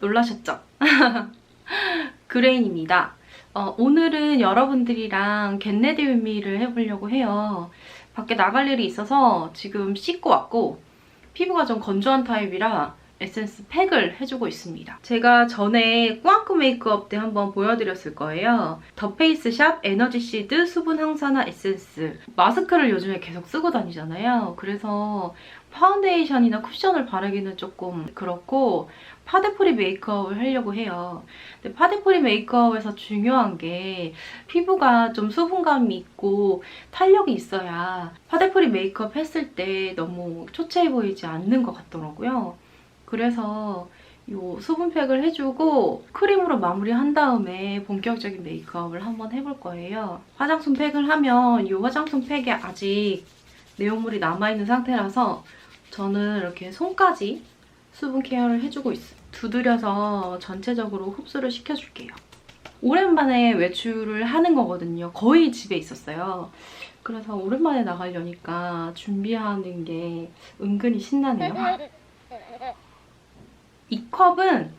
놀라셨죠? 그레인입니다. 오늘은 여러분들이랑 겟레디 윗미를 해보려고 해요. 밖에 나갈 일이 있어서 지금 씻고 왔고 피부가 좀 건조한 타입이라 에센스 팩을 해주고 있습니다. 제가 전에 꾸안꾸 메이크업 때 한번 보여드렸을 거예요. 더 페이스샵 에너지 시드 수분 항산화 에센스. 마스크를 요즘에 계속 쓰고 다니잖아요. 그래서 파운데이션이나 쿠션을 바르기는 조금 그렇고 파데프리 메이크업을 하려고 해요. 근데 파데프리 메이크업에서 중요한 게 피부가 좀 수분감이 있고 탄력이 있어야 파데프리 메이크업 했을 때 너무 초췌해 보이지 않는 것 같더라고요. 그래서 이 수분팩을 해주고 크림으로 마무리한 다음에 본격적인 메이크업을 한번 해볼 거예요. 화장솜 팩을 하면 이 화장솜 팩에 아직 내용물이 남아있는 상태라서 저는 이렇게 손까지 수분 케어를 해주고 있어요. 두드려서 전체적으로 흡수를 시켜줄게요. 오랜만에 외출을 하는 거거든요. 거의 집에 있었어요. 그래서 오랜만에 나가려니까 준비하는 게 은근히 신나네요. 이 컵은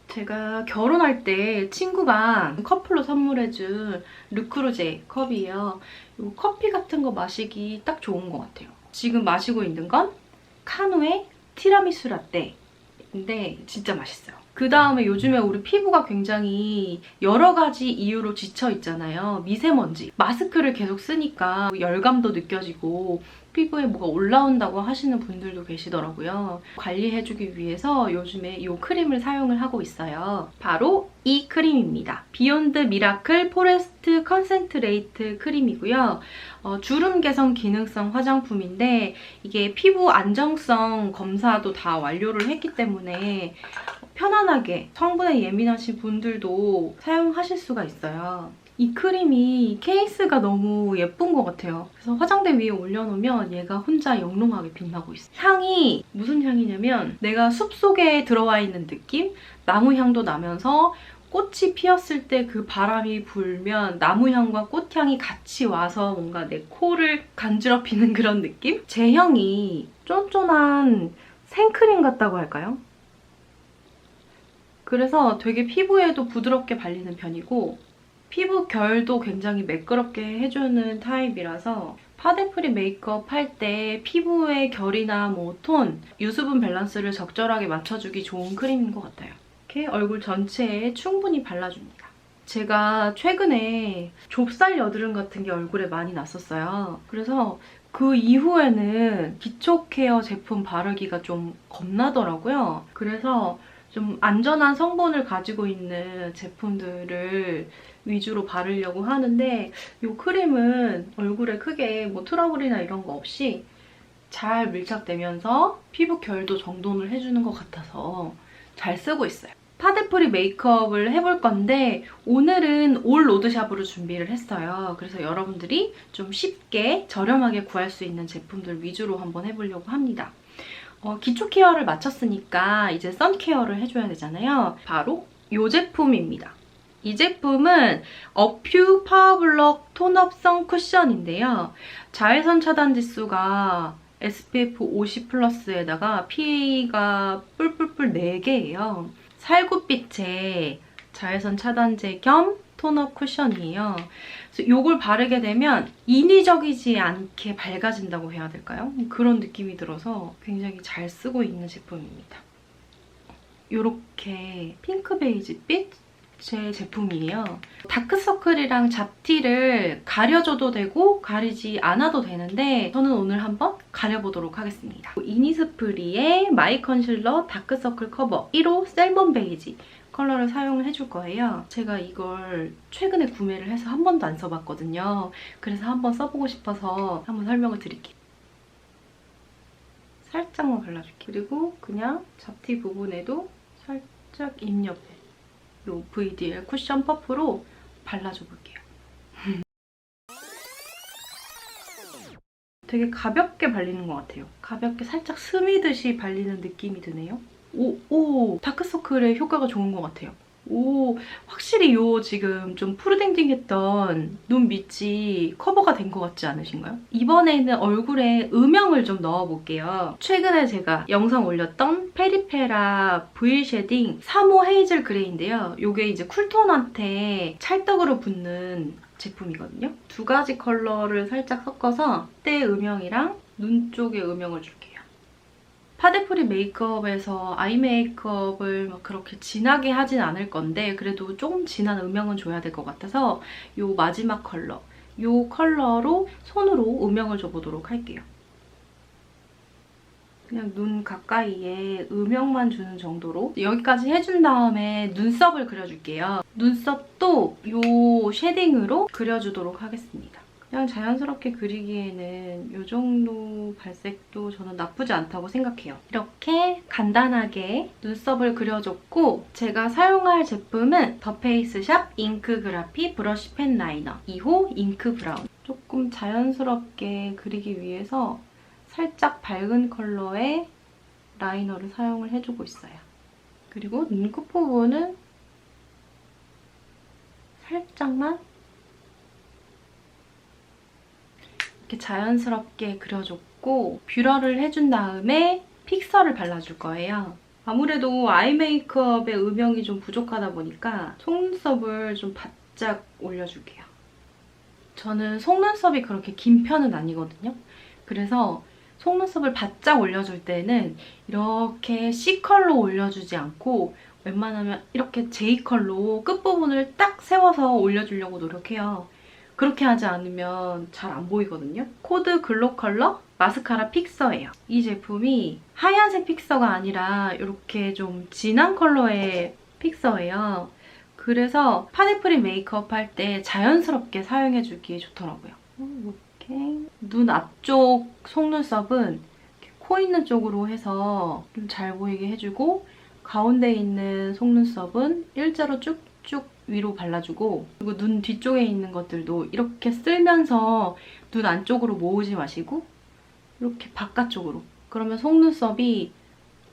제가 결혼할 때 친구가 커플로 선물해준 르크루제 컵이에요. 이 커피 같은 거 마시기 딱 좋은 것 같아요. 지금 마시고 있는 건 카누의 티라미수 라떼인데 진짜 맛있어요. 그 다음에 요즘에 우리 피부가 굉장히 여러 가지 이유로 지쳐 있잖아요. 미세먼지. 마스크를 계속 쓰니까 열감도 느껴지고 피부에 뭐가 올라온다고 하시는 분들도 계시더라고요. 관리해주기 위해서 요즘에 이 크림을 사용을 하고 있어요. 바로 이 크림입니다. 비욘드 미라클 포레스트 컨센트레이트 크림이고요. 주름 개선 기능성 화장품인데 이게 피부 안정성 검사도 다 완료를 했기 때문에 편안하게 성분에 예민하신 분들도 사용하실 수가 있어요. 이 크림이 케이스가 너무 예쁜 것 같아요. 그래서 화장대 위에 올려놓으면 얘가 혼자 영롱하게 빛나고 있어요. 향이 무슨 향이냐면 내가 숲속에 들어와 있는 느낌? 나무 향도 나면서 꽃이 피었을 때 그 바람이 불면 나무 향과 꽃향이 같이 와서 뭔가 내 코를 간지럽히는 그런 느낌? 제형이 쫀쫀한 생크림 같다고 할까요? 그래서 되게 피부에도 부드럽게 발리는 편이고 피부 결도 굉장히 매끄럽게 해주는 타입이라서 파데프리 메이크업 할 때 피부의 결이나 뭐 톤, 유수분 밸런스를 적절하게 맞춰주기 좋은 크림인 것 같아요. 이렇게 얼굴 전체에 충분히 발라줍니다. 제가 최근에 좁쌀 여드름 같은 게 얼굴에 많이 났었어요. 그래서 그 이후에는 기초 케어 제품 바르기가 좀 겁나더라고요. 그래서 좀 안전한 성분을 가지고 있는 제품들을 위주로 바르려고 하는데 이 크림은 얼굴에 크게 뭐 트러블이나 이런 거 없이 잘 밀착되면서 피부 결도 정돈을 해주는 것 같아서 잘 쓰고 있어요. 파데프리 메이크업을 해볼 건데 오늘은 올 로드샵으로 준비를 했어요. 그래서 여러분들이 좀 쉽게 저렴하게 구할 수 있는 제품들 위주로 한번 해보려고 합니다. 기초 케어를 마쳤으니까 이제 선 케어를 해줘야 되잖아요. 바로 이 제품입니다. 이 제품은 어퓨 파워블럭 톤업 선 쿠션인데요. 자외선 차단 지수가 SPF 50 플러스에다가 PA가 뿔뿔뿔 4개예요. 살구빛의 자외선 차단제 겸 톤업 쿠션이에요. 그래서 이걸 바르게 되면 인위적이지 않게 밝아진다고 해야 될까요? 그런 느낌이 들어서 굉장히 잘 쓰고 있는 제품입니다. 이렇게 핑크 베이지빛 제 제품이에요. 다크서클이랑 잡티를 가려줘도 되고 가리지 않아도 되는데 저는 오늘 한번 가려보도록 하겠습니다. 이니스프리의 마이 컨실러 다크서클 커버 1호 셀몬 베이지 컬러를 사용을 해줄 거예요. 제가 이걸 최근에 구매를 해서 한 번도 안 써봤거든요. 그래서 한번 써보고 싶어서 한번 설명을 드릴게요. 살짝만 발라줄게요. 그리고 그냥 잡티 부분에도 살짝 입 옆에 이 VDL 쿠션 퍼프로 발라줘 볼게요. 되게 가볍게 발리는 것 같아요. 가볍게 살짝 스미듯이 발리는 느낌이 드네요. 오, 다크서클에 효과가 좋은 것 같아요. 오, 확실히 요 지금 좀 푸르딩딩했던 눈 밑이 커버가 된 것 같지 않으신가요? 이번에는 얼굴에 음영을 좀 넣어볼게요. 최근에 제가 영상 올렸던 페리페라 브이 쉐딩 3호 헤이즐 그레이인데요. 요게 이제 쿨톤한테 찰떡으로 붙는 제품이거든요. 두 가지 컬러를 살짝 섞어서 때 음영이랑 눈 쪽에 음영을 줄게요. 파데프리 메이크업에서 아이 메이크업을 막 그렇게 진하게 하진 않을 건데 그래도 조금 진한 음영은 줘야 될 것 같아서 이 마지막 컬러, 이 컬러로 손으로 음영을 줘보도록 할게요. 그냥 눈 가까이에 음영만 주는 정도로 여기까지 해준 다음에 눈썹을 그려줄게요. 눈썹도 이 쉐딩으로 그려주도록 하겠습니다. 그냥 자연스럽게 그리기에는 이 정도 발색도 저는 나쁘지 않다고 생각해요. 이렇게 간단하게 눈썹을 그려줬고 제가 사용할 제품은 더 페이스샵 잉크 그라피 브러쉬 펜 라이너 2호 잉크 브라운. 조금 자연스럽게 그리기 위해서 살짝 밝은 컬러의 라이너를 사용을 해주고 있어요. 그리고 눈곱 부분은 살짝만 이렇게 자연스럽게 그려줬고 뷰러를 해준 다음에 픽서를 발라줄 거예요. 아무래도 아이 메이크업의 음영이 좀 부족하다 보니까 속눈썹을 좀 바짝 올려줄게요. 저는 속눈썹이 그렇게 긴 편은 아니거든요. 그래서 속눈썹을 바짝 올려줄 때는 이렇게 C컬로 올려주지 않고 웬만하면 이렇게 J컬로 끝부분을 딱 세워서 올려주려고 노력해요. 그렇게 하지 않으면 잘 안 보이거든요. 코드 글로 컬러 마스카라 픽서예요. 이 제품이 하얀색 픽서가 아니라 이렇게 좀 진한 컬러의 픽서예요. 그래서 파데프리 메이크업 할 때 자연스럽게 사용해주기에 좋더라고요. 이렇게 눈 앞쪽 속눈썹은 코 있는 쪽으로 해서 좀 잘 보이게 해주고 가운데 있는 속눈썹은 일자로 쭉쭉 위로 발라주고 그리고 눈 뒤쪽에 있는 것들도 이렇게 쓸면서 눈 안쪽으로 모으지 마시고 이렇게 바깥쪽으로 그러면 속눈썹이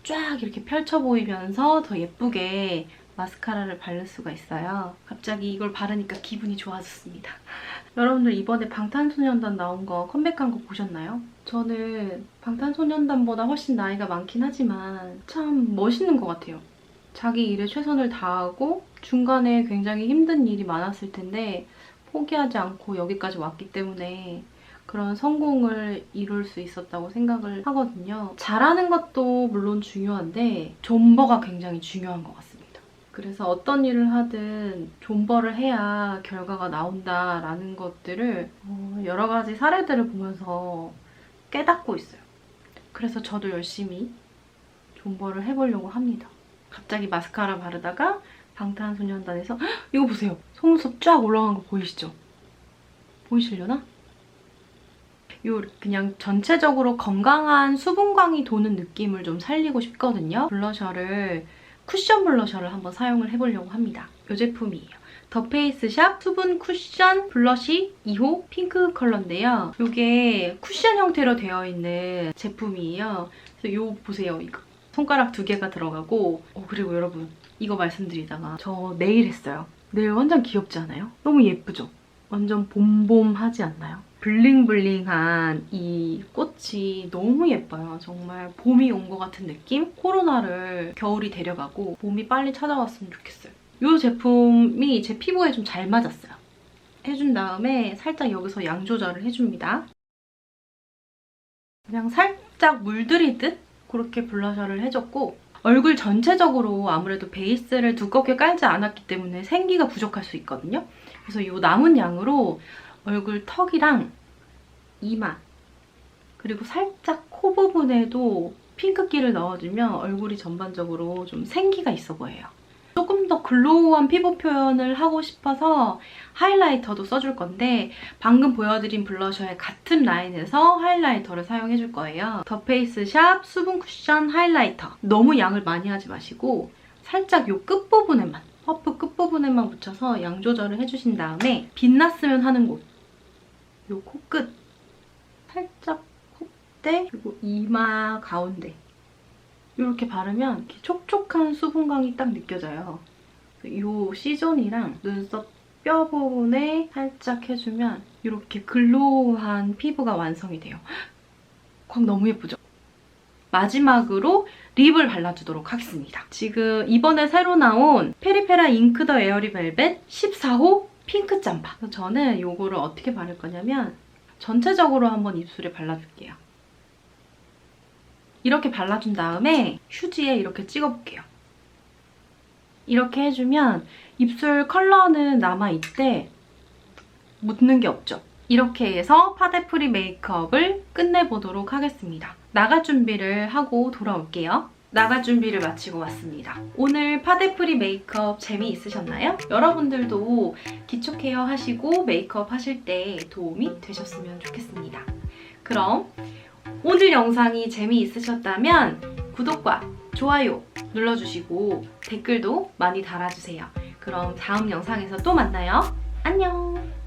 쫙 이렇게 펼쳐 보이면서 더 예쁘게 마스카라를 바를 수가 있어요. 갑자기 이걸 바르니까 기분이 좋아졌습니다. 여러분들 이번에 방탄소년단 나온 거 컴백한 거 보셨나요? 저는 방탄소년단보다 훨씬 나이가 많긴 하지만 참 멋있는 것 같아요. 자기 일에 최선을 다하고 중간에 굉장히 힘든 일이 많았을 텐데 포기하지 않고 여기까지 왔기 때문에 그런 성공을 이룰 수 있었다고 생각을 하거든요. 잘하는 것도 물론 중요한데 존버가 굉장히 중요한 것 같습니다. 그래서 어떤 일을 하든 존버를 해야 결과가 나온다라는 것들을 여러 가지 사례들을 보면서 깨닫고 있어요. 그래서 저도 열심히 존버를 해보려고 합니다. 갑자기 마스카라 바르다가 방탄소년단에서 헉, 이거 보세요. 속눈썹 쫙 올라간 거 보이시죠? 보이시려나? 요 그냥 전체적으로 건강한 수분광이 도는 느낌을 좀 살리고 싶거든요. 블러셔를 쿠션 블러셔를 한번 사용을 해보려고 합니다. 이 제품이에요. 더 페이스샵 수분 쿠션 블러쉬 2호 핑크 컬러인데요. 이게 쿠션 형태로 되어 있는 제품이에요. 그래서 이거 보세요. 이거 손가락 2개가 들어가고 그리고 여러분 이거 말씀드리다가 저 네일 했어요. 네일 완전 귀엽지 않아요? 너무 예쁘죠? 완전 봄봄하지 않나요? 블링블링한 이 꽃이 너무 예뻐요. 정말 봄이 온 것 같은 느낌? 코로나를 겨울이 데려가고 봄이 빨리 찾아왔으면 좋겠어요. 이 제품이 제 피부에 좀 잘 맞았어요. 해준 다음에 살짝 여기서 양 조절을 해줍니다. 그냥 살짝 물들이듯 그렇게 블러셔를 해줬고 얼굴 전체적으로 아무래도 베이스를 두껍게 깔지 않았기 때문에 생기가 부족할 수 있거든요. 그래서 이 남은 양으로 얼굴 턱이랑 이마 그리고 살짝 코 부분에도 핑크기를 넣어주면 얼굴이 전반적으로 좀 생기가 있어 보여요. 조금 더 글로우한 피부 표현을 하고 싶어서 하이라이터도 써줄 건데 방금 보여드린 블러셔의 같은 라인에서 하이라이터를 사용해줄 거예요. 더 페이스샵 수분 쿠션 하이라이터. 너무 양을 많이 하지 마시고 살짝 이 끝부분에만 퍼프 끝부분에만 묻혀서 양 조절을 해주신 다음에 빛났으면 하는 곳 이 코끝 살짝 콧대 그리고 이마 가운데 이렇게 바르면 이렇게 촉촉한 수분광이 딱 느껴져요. 이 C존이랑 눈썹 뼈 부분에 살짝 해주면 이렇게 글로우한 피부가 완성이 돼요. 광 너무 예쁘죠? 마지막으로 립을 발라주도록 하겠습니다. 지금 이번에 새로 나온 페리페라 잉크 더 에어리 벨벳 14호 핑크 짬바. 저는 이거를 어떻게 바를 거냐면 전체적으로 한번 입술에 발라줄게요. 이렇게 발라준 다음에 휴지에 이렇게 찍어볼게요. 이렇게 해주면 입술 컬러는 남아있대 묻는 게 없죠. 이렇게 해서 파데프리 메이크업을 끝내보도록 하겠습니다. 나갈 준비를 하고 돌아올게요. 나갈 준비를 마치고 왔습니다. 오늘 파데프리 메이크업 재미있으셨나요? 여러분들도 기초 케어 하시고 메이크업 하실 때 도움이 되셨으면 좋겠습니다. 그럼 오늘 영상이 재미있으셨다면 구독과 좋아요 눌러주시고 댓글도 많이 달아주세요. 그럼 다음 영상에서 또 만나요. 안녕!